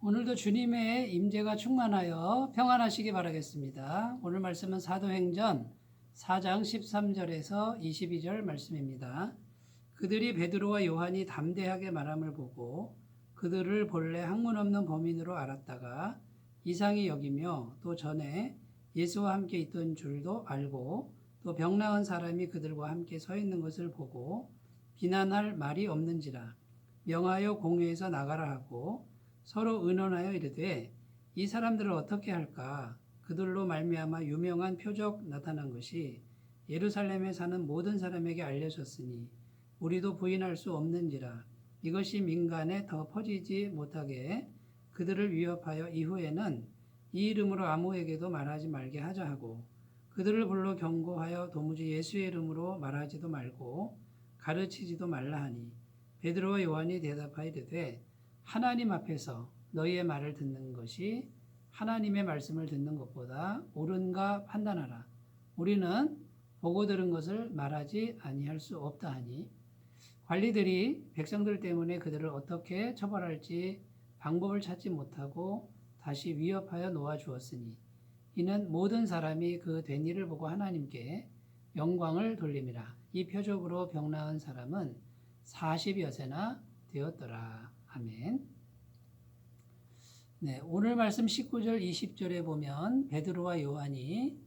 오늘도 주님의 임재가 충만하여 평안하시기 바라겠습니다. 오늘 말씀은 사도행전 4장 13절에서 22절 말씀입니다. 그들이 베드로와 요한이 담대하게 말함을 보고 그들을 본래 학문 없는 범인으로 알았다가 이상히 여기며 또 전에 예수와 함께 있던 줄도 알고 또 병 나은 사람이 그들과 함께 서 있는 것을 보고 비난할 말이 없는지라 명하여 공회에서 나가라 하고 서로 의논하여 이르되 이 사람들을 어떻게 할까? 그들로 말미암아 유명한 표적 나타난 것이 예루살렘에 사는 모든 사람에게 알려졌으니 우리도 부인할 수 없는지라. 이것이 민간에 더 퍼지지 못하게 그들을 위협하여 이후에는 이 이름으로 아무에게도 말하지 말게 하자 하고 그들을 불러 경고하여 도무지 예수의 이름으로 말하지도 말고 가르치지도 말라 하니 베드로와 요한이 대답하여 이르되 하나님 앞에서 너희의 말을 듣는 것이 하나님의 말씀을 듣는 것보다 옳은가 판단하라. 우리는 보고 들은 것을 말하지 아니할 수 없다 하니 관리들이 백성들 때문에 그들을 어떻게 처벌할지 방법을 찾지 못하고 다시 위협하여 놓아주었으니 이는 모든 사람이 그 된 일을 보고 하나님께 영광을 돌림이라. 이 표적으로 병 나은 사람은 40여 세나 되었더라. 아멘. 네, 오늘 말씀 19절 20절에 보면 베드로와 요한이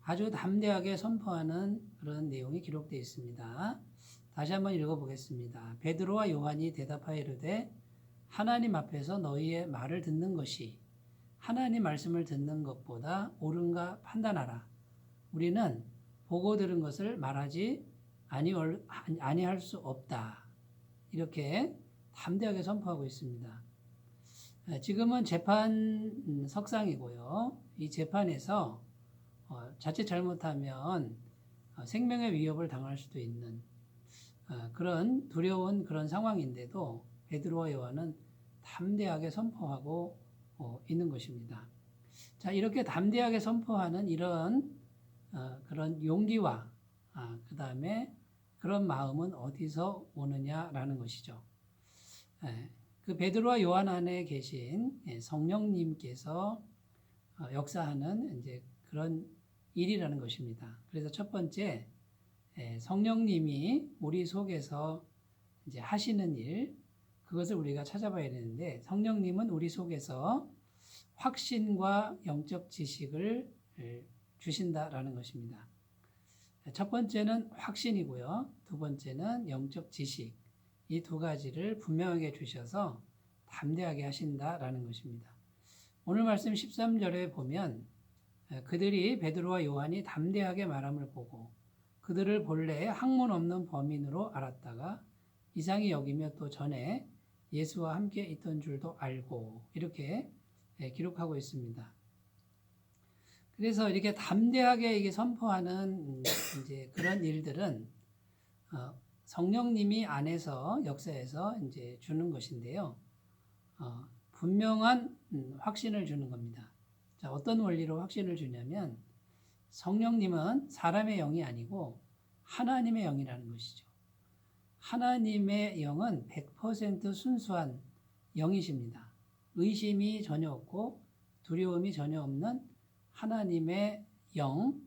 아주 담대하게 선포하는 그런 내용이 기록되어 있습니다. 다시 한번 읽어보겠습니다. 베드로와 요한이 대답하여 이르되 하나님 앞에서 너희의 말을 듣는 것이 하나님 말씀을 듣는 것보다 옳은가 판단하라. 우리는 보고 들은 것을 말하지 아니할 수 없다. 이렇게 담대하게 선포하고 있습니다. 지금은 재판 석상이고요. 이 재판에서 자칫 잘못하면 생명의 위협을 당할 수도 있는 그런 두려운 그런 상황인데도 베드로와 요한은 담대하게 선포하고 있는 것입니다. 자, 이렇게 담대하게 선포하는 이런 그런 용기와 그 다음에 그런 마음은 어디서 오느냐라는 것이죠. 그 베드로와 요한 안에 계신 성령님께서 역사하는 이제 그런 일이라는 것입니다. 그래서 첫 번째 성령님이 우리 속에서 이제 하시는 일, 그것을 우리가 찾아봐야 되는데 성령님은 우리 속에서 확신과 영적 지식을 주신다라는 것입니다. 첫 번째는 확신이고요. 두 번째는 영적 지식. 이 두 가지를 분명하게 주셔서 담대하게 하신다라는 것입니다. 오늘 말씀 13절에 보면 그들이 베드로와 요한이 담대하게 말함을 보고 그들을 본래 학문 없는 범인으로 알았다가 이상히 여기며 또 전에 예수와 함께 있던 줄도 알고 이렇게 기록하고 있습니다. 그래서 이렇게 담대하게 이게 선포하는 이제 그런 일들은 성령님이 안에서 역사에서 이제 주는 것인데요. 분명한 확신을 주는 겁니다. 자, 어떤 원리로 확신을 주냐면 성령님은 사람의 영이 아니고 하나님의 영이라는 것이죠. 하나님의 영은 100% 순수한 영이십니다. 의심이 전혀 없고 두려움이 전혀 없는 하나님의 영,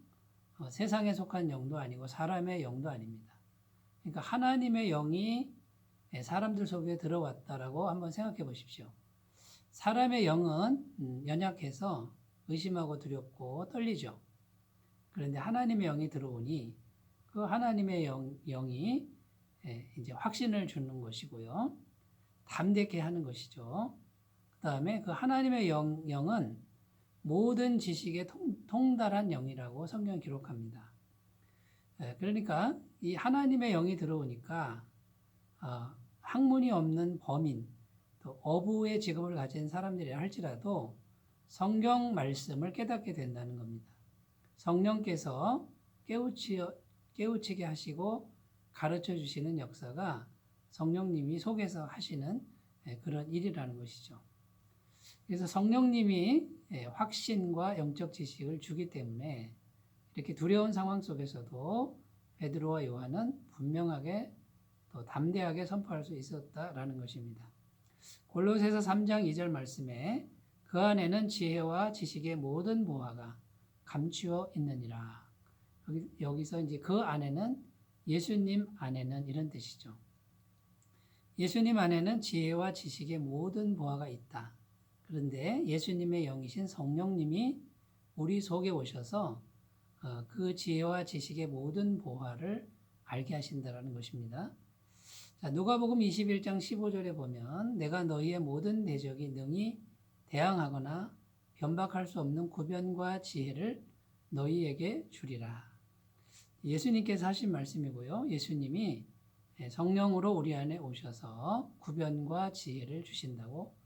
세상에 속한 영도 아니고 사람의 영도 아닙니다. 그러니까 하나님의 영이 사람들 속에 들어왔다라고 한번 생각해 보십시오. 사람의 영은 연약해서 의심하고 두렵고 떨리죠. 그런데 하나님의 영이 들어오니 그 하나님의 영이 이제 확신을 주는 것이고요. 담대케 하는 것이죠. 그 다음에 그 하나님의 영은 모든 지식에 통달한 영이라고 성경이 기록합니다. 그러니까 이 하나님의 영이 들어오니까 학문이 없는 범인, 또 어부의 직업을 가진 사람들이라 할지라도 성경 말씀을 깨닫게 된다는 겁니다. 성령께서 깨우치게 하시고 가르쳐 주시는 역사가 성령님이 속에서 하시는 그런 일이라는 것이죠. 그래서 성령님이 확신과 영적 지식을 주기 때문에 이렇게 두려운 상황 속에서도 베드로와 요한은 분명하게 또 담대하게 선포할 수 있었다라는 것입니다. 골로새서 3장 2절 말씀에 그 안에는 지혜와 지식의 모든 보화가 감추어 있느니라. 여기서 이제 그 안에는 예수님 안에는 이런 뜻이죠. 예수님 안에는 지혜와 지식의 모든 보화가 있다. 그런데 예수님의 영이신 성령님이 우리 속에 오셔서 그 지혜와 지식의 모든 보화를 알게 하신다는 것입니다. 자, 누가복음 21장 15절에 보면 내가 너희의 모든 대적이 능히 대항하거나 변박할 수 없는 구변과 지혜를 너희에게 주리라. 예수님께서 하신 말씀이고요. 예수님이 성령으로 우리 안에 오셔서 구변과 지혜를 주신다고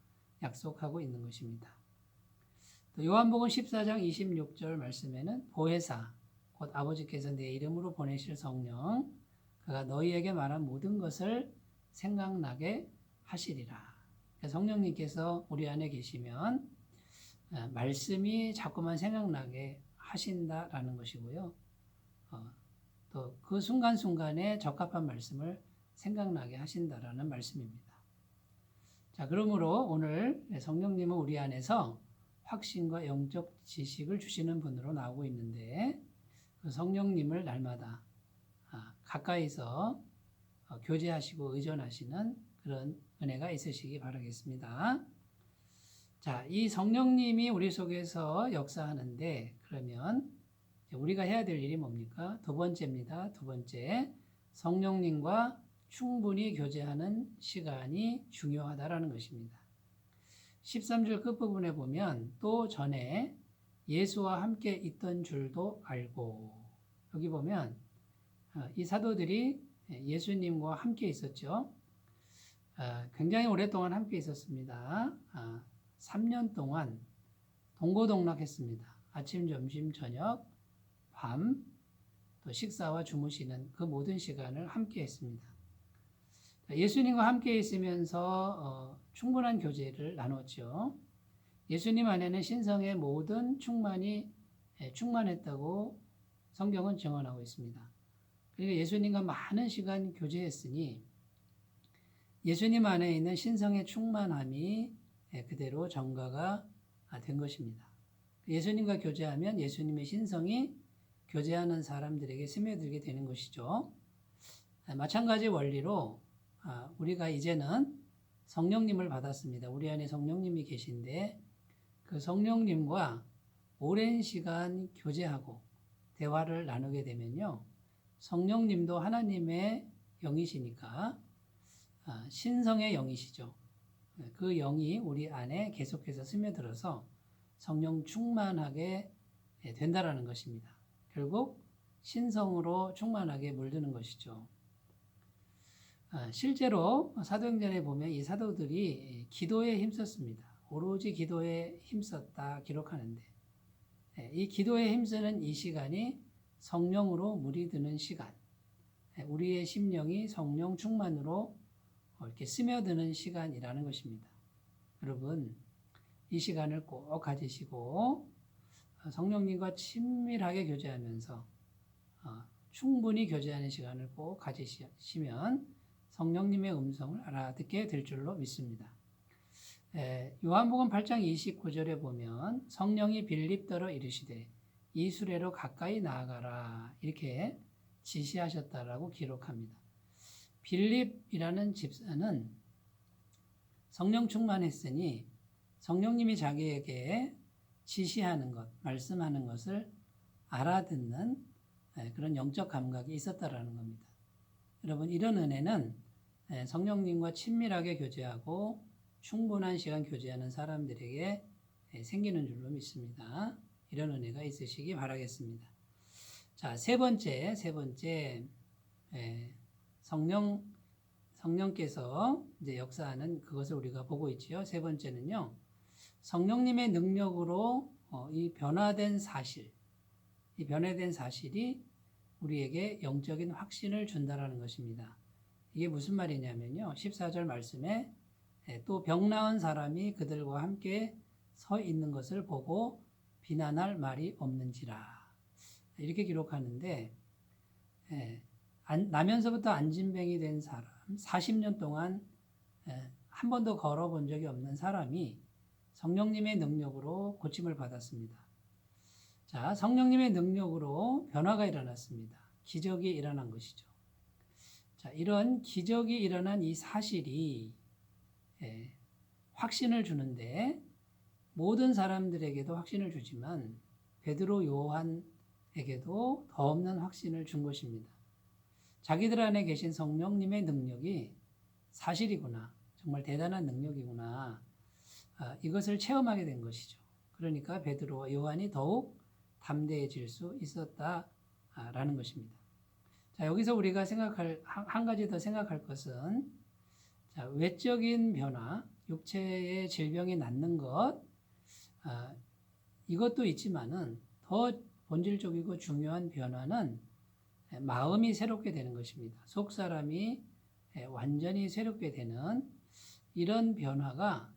약속하고 있는 것입니다. 또 요한복음 14장 26절 말씀에는 보혜사, 곧 아버지께서 내 이름으로 보내실 성령, 그가 너희에게 말한 모든 것을 생각나게 하시리라. 성령님께서 우리 안에 계시면 말씀이 자꾸만 생각나게 하신다라는 것이고요. 또 그 순간순간에 적합한 말씀을 생각나게 하신다라는 말씀입니다. 자, 그러므로 오늘 성령님은 우리 안에서 확신과 영적 지식을 주시는 분으로 나오고 있는데 그 성령님을 날마다 가까이서 교제하시고 의존하시는 그런 은혜가 있으시기 바라겠습니다. 자, 이 성령님이 우리 속에서 역사하는데 그러면 우리가 해야 될 일이 뭡니까? 두 번째입니다. 두 번째, 성령님과 충분히 교제하는 시간이 중요하다라는 것입니다. 13절 끝부분에 보면 또 전에 예수와 함께 있던 줄도 알고, 여기 보면 이 사도들이 예수님과 함께 있었죠. 굉장히 오랫동안 함께 있었습니다. 3년 동안 동고동락했습니다. 아침, 점심, 저녁, 밤, 또 식사와 주무시는 그 모든 시간을 함께 했습니다. 예수님과 함께 있으면서 충분한 교제를 나눴죠. 예수님 안에는 신성의 모든 충만이 충만했다고 성경은 증언하고 있습니다. 그리고 예수님과 많은 시간 교제했으니 예수님 안에 있는 신성의 충만함이 그대로 전가가 된 것입니다. 예수님과 교제하면 예수님의 신성이 교제하는 사람들에게 스며들게 되는 것이죠. 마찬가지 원리로 우리가 이제는 성령님을 받았습니다. 우리 안에 성령님이 계신데 그 성령님과 오랜 시간 교제하고 대화를 나누게 되면요. 성령님도 하나님의 영이시니까 신성의 영이시죠. 그 영이 우리 안에 계속해서 스며들어서 성령 충만하게 된다라는 것입니다. 결국 신성으로 충만하게 물드는 것이죠. 실제로 사도행전에 보면 이 사도들이 기도에 힘썼습니다. 오로지 기도에 힘썼다 기록하는데 이 기도에 힘쓰는 이 시간이 성령으로 물이 드는 시간, 우리의 심령이 성령 충만으로 이렇게 스며드는 시간이라는 것입니다. 여러분, 이 시간을 꼭 가지시고 성령님과 친밀하게 교제하면서 충분히 교제하는 시간을 꼭 가지시면 성령님의 음성을 알아듣게 될 줄로 믿습니다. 요한복음 8장 29절에 보면 성령이 빌립더러 이르시되 이 수레로 가까이 나아가라 이렇게 지시하셨다라고 기록합니다. 빌립이라는 집사는 성령 충만했으니 성령님이 자기에게 지시하는 것, 말씀하는 것을 알아듣는 그런 영적 감각이 있었다라는 겁니다. 여러분, 이런 은혜는 성령님과 친밀하게 교제하고 충분한 시간 교제하는 사람들에게 생기는 줄로 믿습니다. 이런 은혜가 있으시기 바라겠습니다. 자, 세 번째, 성령께서 이제 역사하는 그것을 우리가 보고 있지요. 세 번째는요, 성령님의 능력으로 이 변화된 사실이 우리에게 영적인 확신을 준다라는 것입니다. 이게 무슨 말이냐면요. 14절 말씀에 또 병 나은 사람이 그들과 함께 서 있는 것을 보고 비난할 말이 없는지라. 이렇게 기록하는데 나면서부터 안진뱅이 된 사람, 40년 동안 한 번도 걸어본 적이 없는 사람이 성령님의 능력으로 고침을 받았습니다. 자, 성령님의 능력으로 변화가 일어났습니다. 기적이 일어난 것이죠. 자, 이런 기적이 일어난 이 사실이 확신을 주는데 모든 사람들에게도 확신을 주지만 베드로, 요한에게도 더 없는 확신을 준 것입니다. 자기들 안에 계신 성령님의 능력이 사실이구나. 정말 대단한 능력이구나. 이것을 체험하게 된 것이죠. 그러니까 베드로와 요한이 더욱 담대해질 수 있었다라는 것입니다. 자, 여기서 우리가 한 가지 더 생각할 것은 자, 외적인 변화, 육체의 질병이 낫는 것, 이것도 있지만은 더 본질적이고 중요한 변화는 마음이 새롭게 되는 것입니다. 속 사람이 완전히 새롭게 되는 이런 변화가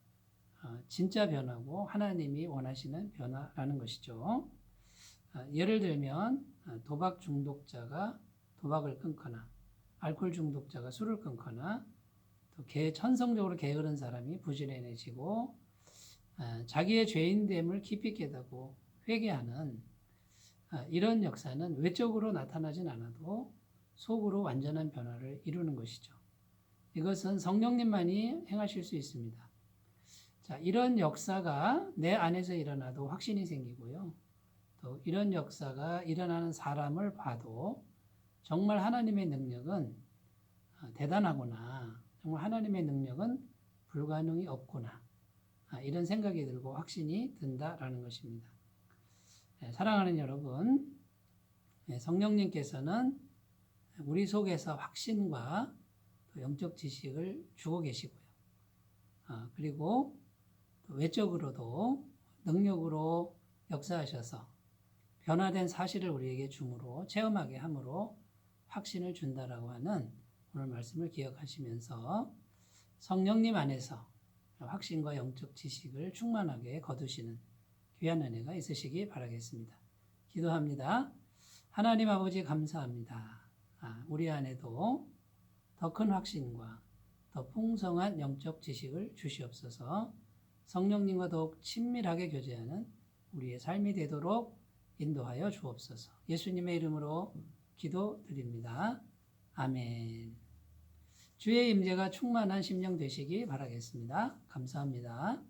진짜 변화고 하나님이 원하시는 변화라는 것이죠. 예를 들면 도박 중독자가 도박을 끊거나 알코올 중독자가 술을 끊거나 또 천성적으로 게으른 사람이 부지런해지고 자기의 죄인됨을 깊이 깨닫고 회개하는 이런 역사는 외적으로 나타나진 않아도 속으로 완전한 변화를 이루는 것이죠. 이것은 성령님만이 행하실 수 있습니다. 자, 이런 역사가 내 안에서 일어나도 확신이 생기고요. 또 이런 역사가 일어나는 사람을 봐도 정말 하나님의 능력은 대단하구나. 정말 하나님의 능력은 불가능이 없구나. 이런 생각이 들고 확신이 든다라는 것입니다. 사랑하는 여러분, 성령님께서는 우리 속에서 확신과 영적 지식을 주고 계시고요. 그리고 외적으로도 능력으로 역사하셔서 변화된 사실을 우리에게 줌으로 체험하게 함으로 확신을 준다라고 하는 오늘 말씀을 기억하시면서 성령님 안에서 확신과 영적 지식을 충만하게 거두시는 귀한 은혜가 있으시기 바라겠습니다. 기도합니다. 하나님 아버지 감사합니다. 우리 안에도 더 큰 확신과 더 풍성한 영적 지식을 주시옵소서. 성령님과 더욱 친밀하게 교제하는 우리의 삶이 되도록 인도하여 주옵소서. 예수님의 이름으로 기도드립니다. 아멘. 주의 임재가 충만한 심령 되시기 바라겠습니다. 감사합니다.